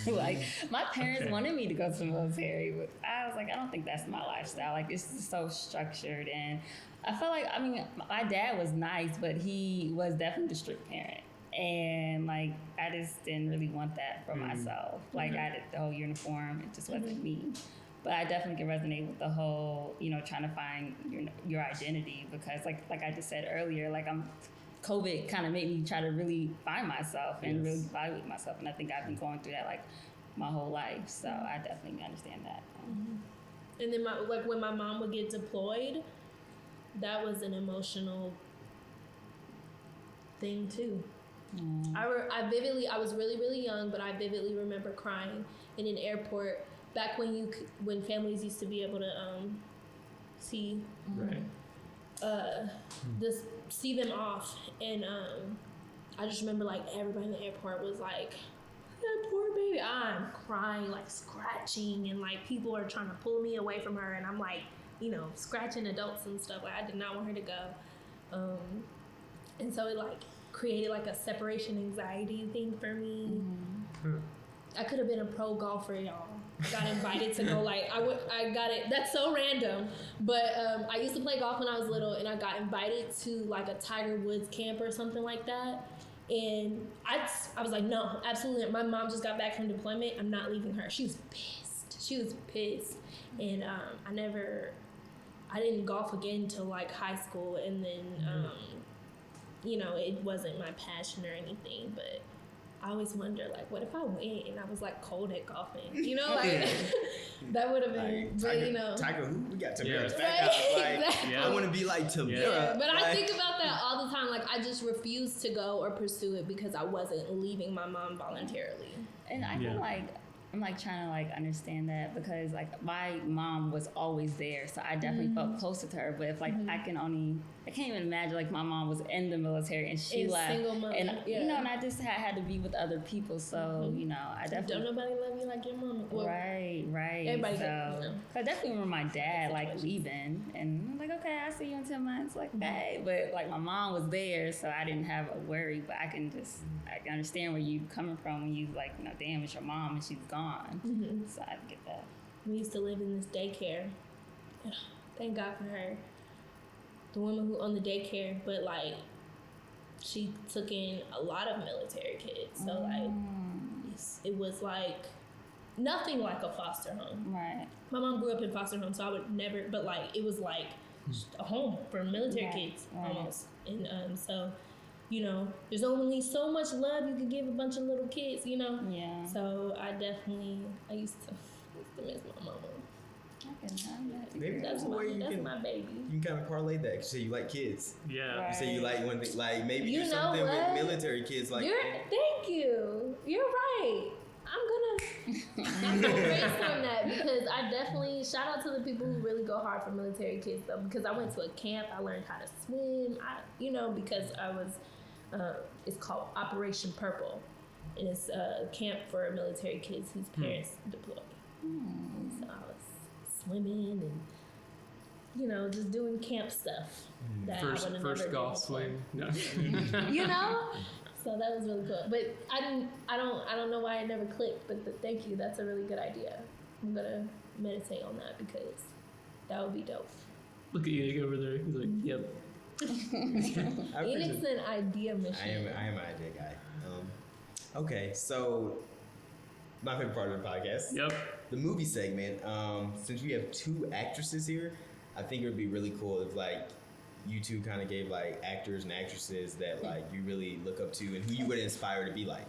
Like my parents wanted me to go to the military, but I was like, I don't think that's my lifestyle. Like it's just so structured, and I felt like, I mean, my dad was nice, but he was definitely the strict parent. And like, I just didn't really want that for myself. Like I had the whole uniform, it just wasn't me. But I definitely can resonate with the whole, trying to find your identity, because like I just said earlier, like COVID kind of made me try to really find myself and really evaluate myself. And I think I've been going through that like my whole life. So I definitely understand that. And then when my mom would get deployed, that was an emotional thing too. I was really, really young, but I vividly remember crying in an airport back when families used to be able to see just see them off, and I just remember like everybody in the airport was like, that poor baby. I'm crying, like scratching, and like people are trying to pull me away from her, and I'm like, scratching adults and stuff. Like I did not want her to go, and so it like created like a separation anxiety thing for me. I could have been a pro golfer, y'all. I got invited to go, like, I got it. That's so random. But I used to play golf when I was little, and I got invited to, like, a Tiger Woods camp or something like that. And I was like, no, absolutely not. My mom just got back from deployment. I'm not leaving her. She was pissed. And I didn't golf again until, like, high school. And then, you know, it wasn't my passion or anything, but I always wonder, like, what if I went and I was, like, cold at golfing? You know, like, that would have been, like, but, you know. Tiger who? We got Tamara. Right, exactly. I want to be like Tamara. Yeah, but I think about that all the time. Like, I just refused to go or pursue it because I wasn't leaving my mom voluntarily. And I feel like I'm like trying to like understand that because like my mom was always there, so I definitely felt closer to her. But if like I can't even imagine like my mom was in the military and she left, single mom, and you know, and I just had to be with other people. So you know, I definitely don't nobody love you like your mama. Well, right. Everybody, So I definitely remember my dad like leaving, and I'm like, okay, I'll see you in 10 months. Like, okay, but like my mom was there, so I didn't have a worry. But I can understand where you coming from when you like, you know, damn, it's your mom and she's gone. So I get that. We used to live in this daycare. Thank God for her. The woman who owned the daycare, but like she took in a lot of military kids. So like it was like nothing like a foster home. Right. My mom grew up in foster home, so I would never. But like it was like a home for military kids almost. And so, you know, there's only so much love you can give a bunch of little kids, you know? Yeah. So I used to miss my mama. Maybe That's my baby. You can kind of parlay that. You say you like kids. Yeah. Right. You say you like one thing, like maybe You do know something what? with military kids. Like, Thank you. You're right. I'm gonna brainstorm that because I definitely shout out to the people who really go hard for military kids though. Because I went to a camp, I learned how to swim. Because I was. It's called Operation Purple, and it's a camp for military kids whose parents deployed. And so I was swimming and, you know, just doing camp stuff. That I would've First never golf did before. swing. No. You know, so that was really cool. But I don't know why it never clicked. But thank you. That's a really good idea. I'm gonna meditate on that because that would be dope. Look at Enoch over there. He's like, yep. Enoch's an idea machine. I am an idea guy. Okay, so my favorite part of the podcast. Yep. The movie segment. Since we have two actresses here, I think it would be really cool if like you two kind of gave like actors and actresses that like you really look up to and who you would inspire to be like.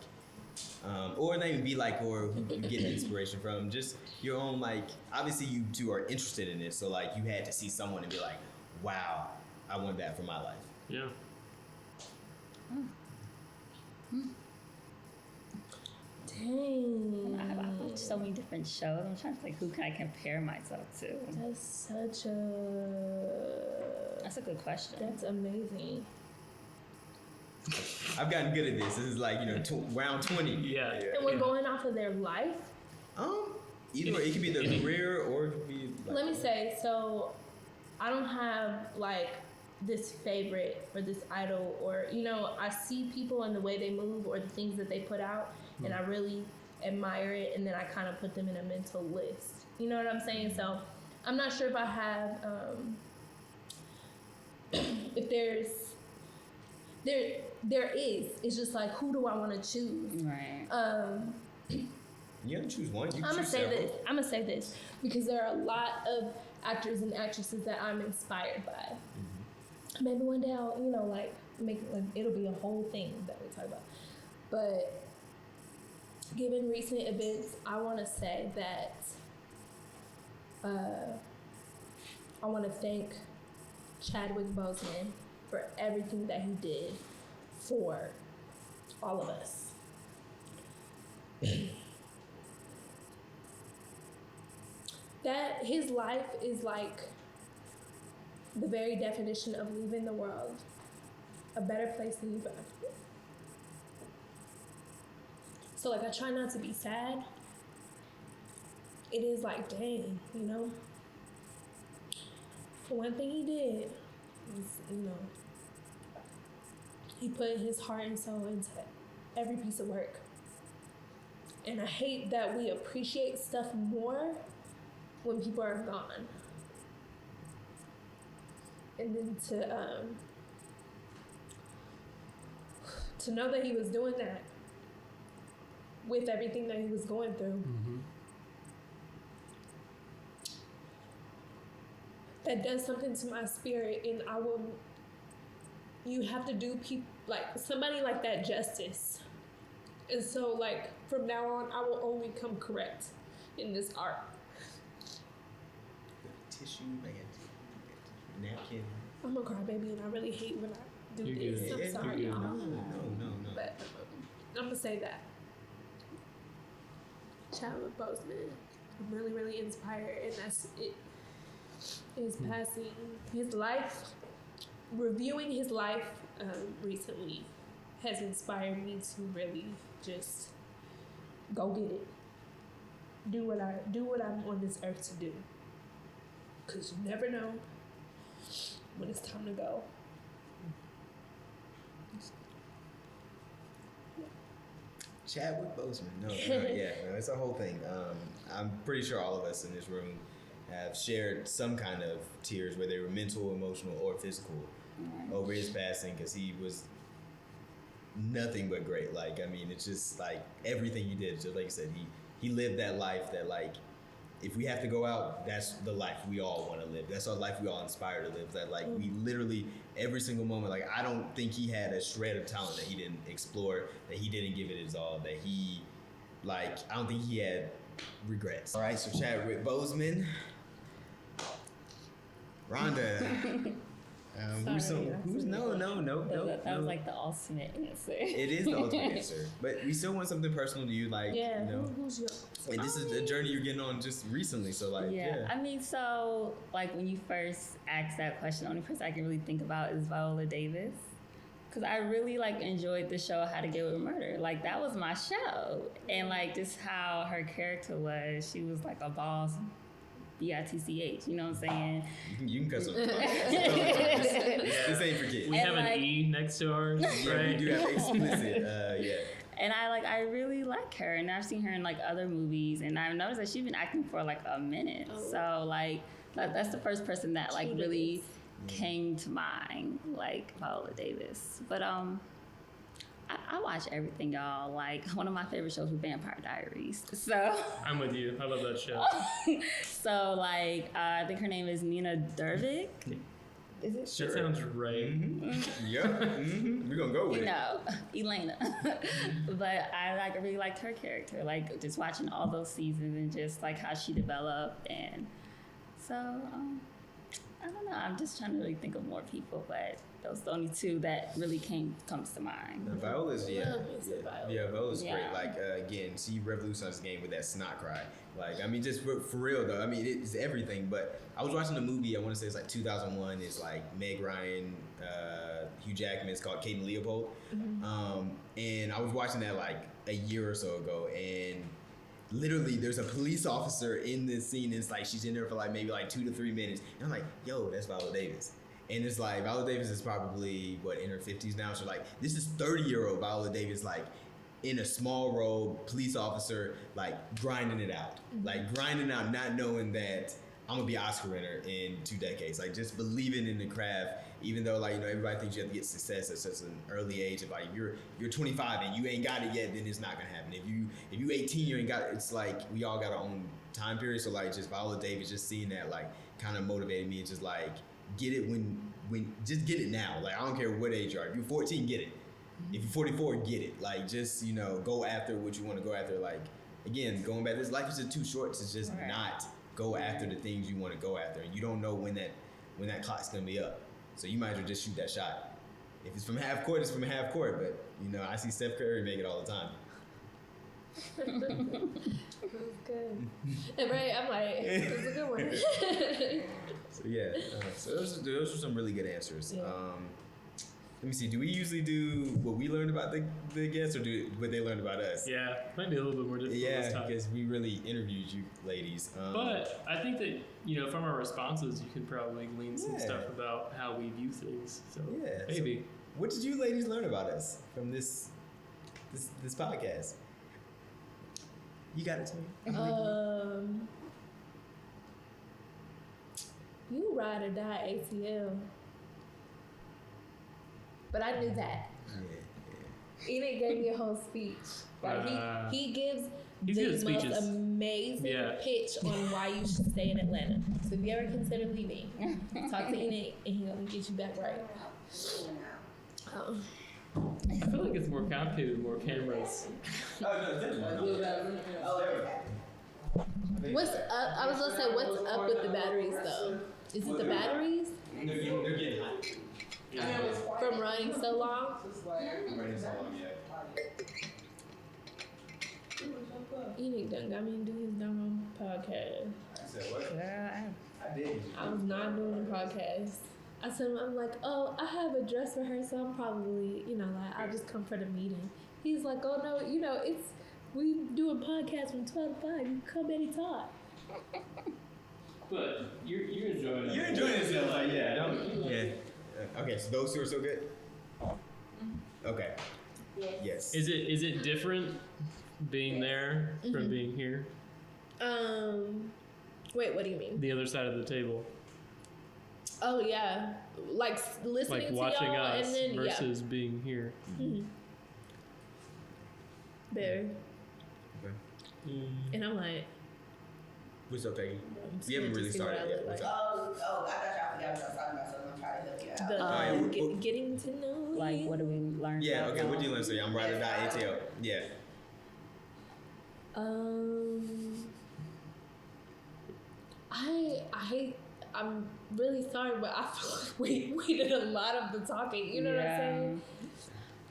Or not even be like, or who you get inspiration from. Just your own, like, obviously you two are interested in this, so like you had to see someone and be like, wow, I want that for my life. Yeah. Dang. I've watched so many different shows. I'm trying to think who can I compare myself to. That's a good question. That's amazing. I've gotten good at this. This is like, you know, round 20. Yeah. And we're going off of their life. Either way, it could be their career or it could be like, Let me say, so I don't have like this favorite or this idol or, you know, I see people and the way they move or the things that they put out and I really admire it, and then I kind of put them in a mental list. You know what I'm saying? So I'm not sure if I have if there is. It's just like, who do I want to choose? Right. you have to choose one. You can I'm gonna choose say several. this. I'm gonna say this because there are a lot of actors and actresses that I'm inspired by. Maybe one day I'll, you know, like make like it'll be a whole thing that we talk about. But given recent events, I want to say that I want to thank Chadwick Boseman for everything that he did for all of us. That his life is like the very definition of leaving the world a better place than you found it. So like I try not to be sad. It is like, dang, you know. For one thing he did was, you know, he put his heart and soul into every piece of work. And I hate that we appreciate stuff more when people are gone. And then to know that he was doing that with everything that he was going through. Mm-hmm. That does something to my spirit, and you have to do like somebody like that justice. And so, like, from now on, I will only come correct in this art. Tissue, like a napkin. I'm a crybaby, and I really hate when I do You're this. good. I'm sorry, You're good. y'all. No. But I'm gonna say that. Chadwick Boseman, I'm really, really inspired, and that's it. His passing, his life, reviewing his life recently has inspired me to really just go get it. Do what I'm on this earth to do. 'Cause you never know when it's time to go. Chadwick Boseman. No, it's a whole thing. I'm pretty sure all of us in this room have shared some kind of tears, whether they were mental, emotional, or physical, over his passing, because he was nothing but great. Like, I mean, it's just like everything he did, just like you said, he lived that life that, like, if we have to go out, that's the life we all want to live. That's our life we all aspire to live. That, like, we literally, every single moment, like, I don't think he had a shred of talent that he didn't explore, that he didn't give it his all, that he, like, I don't think he had regrets. All right, so Chadwick Boseman. Rhonda. Who's no. That was like the ultimate answer. It is the ultimate answer, but we still want something personal to you, like, Yeah, you know. who's your? And this is a journey you're getting on just recently, so, like, yeah. I mean, so, like, when you first asked that question, the only person I can really think about is Viola Davis. Because I really, like, enjoyed the show How to Get Away with Murder. Like, that was my show. And, like, just how her character was. She was, like, a boss. B-I-T-C-H, you know what I'm saying? You can cuss on this ain't for kids. We have like, an E next to ours, Yeah, right? we do have explicit, yeah. And I really like her, and I've seen her in, like, other movies, and I've noticed that she's been acting for, like, a minute. Oh. So, like, that's the first person that, like, really came to mind, like, Viola Davis. But I watch everything, y'all. Like, one of my favorite shows was Vampire Diaries. So I'm with you. I love that show. so, like, I think her name is Nina Dervik. Is it? Sure. That sounds right. Mm-hmm. Yeah. Mm-hmm. We're gonna go with it. No, Elena. But I, like, really liked her character. Like, just watching all those seasons and just, like, how she developed. And so, I don't know. I'm just trying to really think of more people, but those are the only two that really comes to mind. Viola's, Viola's Yeah. great. Like, again, she revolutionized the game with that snot cry. Like, I mean, just for real though. I mean, it's everything. But I was watching a movie. I want to say it's like 2001. It's like Meg Ryan, Hugh Jackman. It's called Kate and Leopold. Mm-hmm. And I was watching that like a year or so ago, and literally there's a police officer in this scene, and it's like she's in there for like maybe like 2 to 3 minutes, and I'm like, yo, that's Viola Davis. And it's like, Viola Davis is probably, in her 50s now, so like, this is 30-year-old Viola Davis, like, in a small role, police officer, like, grinding it out. Like, grinding out, not knowing that I'm gonna be an Oscar winner in 2 decades. Like, just believing in the craft, even though, like, you know, everybody thinks you have to get success at such an early age. If, like, you're 25 and you ain't got it yet, then it's not gonna happen. If you 18, you ain't got it. It's like, we all got our own time period. So, like, just Viola Davis, just seeing that, like, kind of motivated me. Just, like, get it when just get it now. Like, I don't care what age you are. If you're 14, get it. If you're 44, get it. Like, just, you know, go after what you want to go after. Like, again, going back, this life is just too short to just not go after the things you want to go after. And you don't know when that clock's gonna be up. So you might as well just shoot that shot. If it's from half court, it's from half court. But, you know, I see Steph Curry make it all the time. That was good. And right, I'm like, that's a good one. So yeah, so those are some really good answers. Yeah. Let me see. Do we usually do what we learned about the guests, or do what they learned about us? Yeah, might be a little bit more difficult this Yeah, time. because we really interviewed you ladies. But I think that, you know, from our responses, you can probably glean some stuff about how we view things. So yeah, maybe. So what did you ladies learn about us from this podcast? You got it, Tony. You ride or die ATL. But I knew that. Yeah. Enoch gave me a whole speech. Like he gives the most speeches. amazing pitch on why you should stay in Atlanta. So if you ever consider leaving, talk to Enoch and he'll get you back right. I feel like it's more complicated with more cameras. What's up? I was gonna say, what's up with the batteries though? Is it the batteries? They're getting hot. From running so long? Running so long, yeah. Enoch done got me to do his dumb podcast. You said what? Girl, I did. I was not doing the podcast. I said, I'm like, oh, I have a dress rehearsal. I'm probably, like, I'll just come for the meeting. He's like, oh, no, we do a podcast from 12 to 5. You come anytime. But you're enjoying it. You're enjoying yourself, like, yeah. Okay, so those two are so good? Okay. Yes. Is it different being there from being here? Wait, what do you mean? The other side of the table. Oh yeah, like listening Like to watching y'all us and then versus being here. Very. Okay. And I'm like, What's up, Peggy? I'm We haven't really scared to see started what I yet. look What's like. up? Oh, I thought y'all forgot what I was talking about, so I'm trying to help you out. Getting to know like, you. what do we learn? Yeah, about okay, y'all? what do you learn? So I'm ride or die ATL. Yeah. I'm really sorry, but I feel like we did a lot of the talking. You know what I'm saying?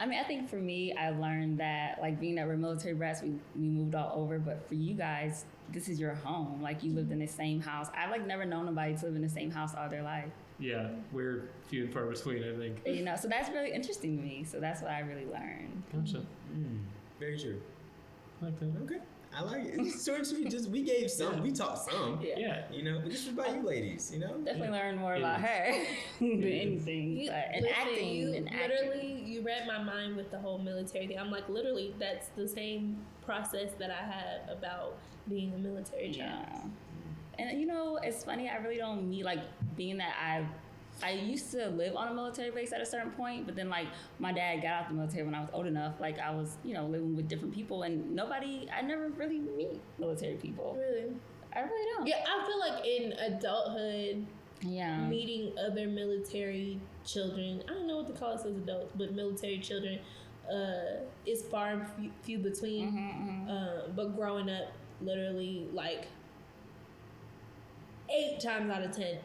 I mean, I think for me, I learned that, like, being that we're military brats, we moved all over. But for you guys, this is your home. Like, you lived in the same house. I've, like, never known nobody to live in the same house all their life. Yeah, we're few and far between, I think. So that's really interesting to me. So that's what I really learned. Gotcha. Very true. I like that. Okay. I like it. It's short and sweet. Just we gave some. We talked some. Yeah. But this is about you ladies. Definitely learn more It about is. her than anything. And acting. You read my mind with the whole military thing. I'm like, literally, that's the same process that I had about being a military child. Yeah. And it's funny, I really don't meet, like, being that I used to live on a military base at a certain point, but then, like, my dad got out the military when I was old enough. Like, I was, living with different people, and I never really meet military people. Really? I really don't. Yeah, I feel like in adulthood, Yeah. meeting other military children, I don't know what to call us as adults, but military children is far and few between. But growing up, literally, like, 8 times out of 10,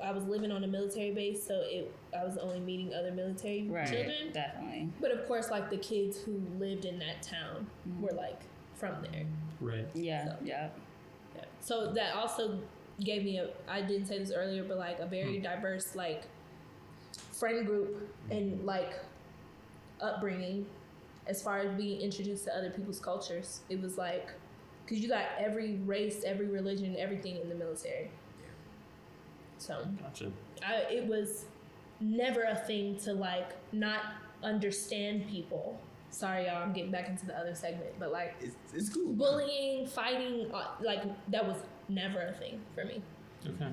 I was living on a military base, so I was only meeting other military children. Definitely. But of course, like, the kids who lived in that town were, like, from there. Right. Yeah. So, Yeah. So that also gave me I didn't say this earlier, but, like, a very diverse, like, friend group and, like, upbringing as far as being introduced to other people's cultures. It was like, because you got every race, every religion, everything in the military. So Gotcha. it was never a thing to, like, not understand people. Sorry, y'all, I'm getting back into the other segment, but, like, it's cool. bullying, fighting, like, that was never a thing for me. Okay.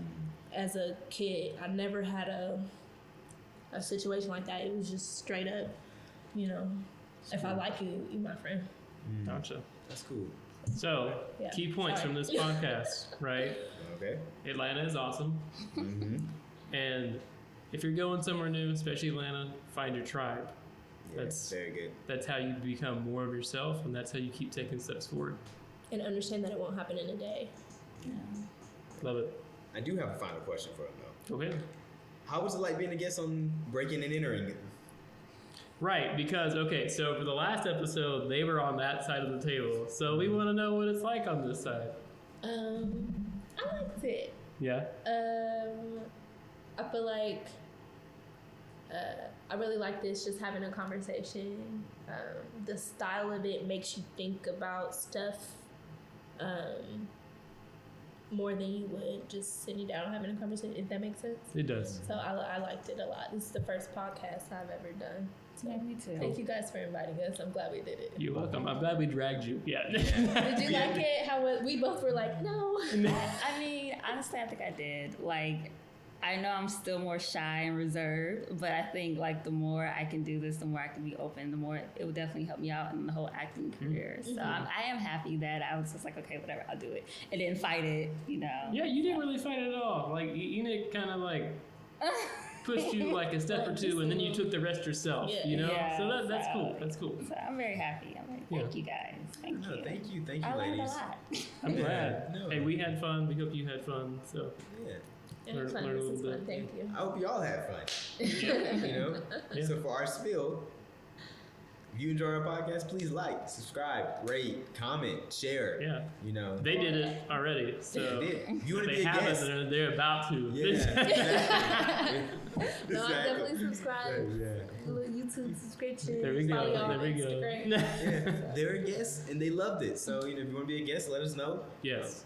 As a kid, I never had a situation like that. It was just straight up, if I like you, you're my friend. Gotcha. That's cool. So, Yeah. key points from this podcast, right? Okay. Atlanta is awesome. And if you're going somewhere new, especially Atlanta, find your tribe. Yeah, That's very good. That's how you become more of yourself, and that's how you keep taking steps forward. And understand that it won't happen in a day. Yeah. Love it. I do have a final question for him though. Go ahead. How was it like being a guest on Breaking and Entering? Right, because, so for the last episode, they were on that side of the table. So we want to know what it's like on this side. I liked it. Yeah? I feel like I really like this, just having a conversation. The style of it makes you think about stuff more than you would just sitting down having a conversation, if that makes sense. It does. So I liked it a lot. This is the first podcast I've ever done. Yeah, me too. Thank you guys for inviting us. I'm glad we did it. You're welcome. I'm glad we dragged you. Yeah. Did you like it? We both were like, no. I mean, honestly, I think I did. Like, I know I'm still more shy and reserved, but I think like the more I can do this, the more I can be open, the more it would definitely help me out in the whole acting career. So I am happy that I was just like, okay, whatever, I'll do it, and then fight it, you know. Yeah, you didn't really fight it at all. Like Enoch kind of like pushed you like a step or two, and then you took the rest yourself. Yeah. You know, Yeah, so that's cool. That's cool. So I'm very happy. I'm like, thank you guys. Thank No, you. thank you, I learned ladies. a lot. I'm glad. No. Hey, we had fun. We hope you had fun. So Yeah. It was fun. Learn a This little was fun. bit. Thank you. I hope y'all had fun. You know? Yeah. So for our spiel, if you enjoy our podcast, please like, subscribe, rate, comment, share. yeah, You know. they did it already. So If you want to they be a haven't. guest. They're about to. Yeah. Exactly. No, I definitely subscribe. Yeah. Little YouTube subscription. There we go. Follow y'all There on we go. Instagram. Yeah. They're a guest and they loved it. So, you know, if you want to be a guest, let us know. Yes.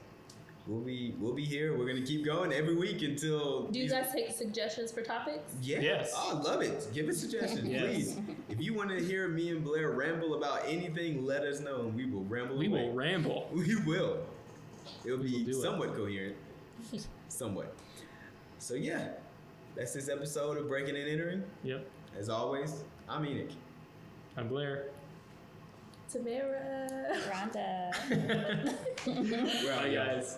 We'll be here. We're gonna keep going every week until. Do you guys take suggestions for topics? Yeah. Yes. Oh, I love it. Give us suggestions, Yes. please. If you want to hear me and Blair ramble about anything, let us know and we will ramble We away. will ramble. We will. It'll We will be do it. somewhat coherent. Somewhat. So yeah, that's this episode of Breaking and Entering. Yep. As always, I'm Enoch. I'm Blair. Tamara. Rhonda. We're out, Bye, y'all. guys.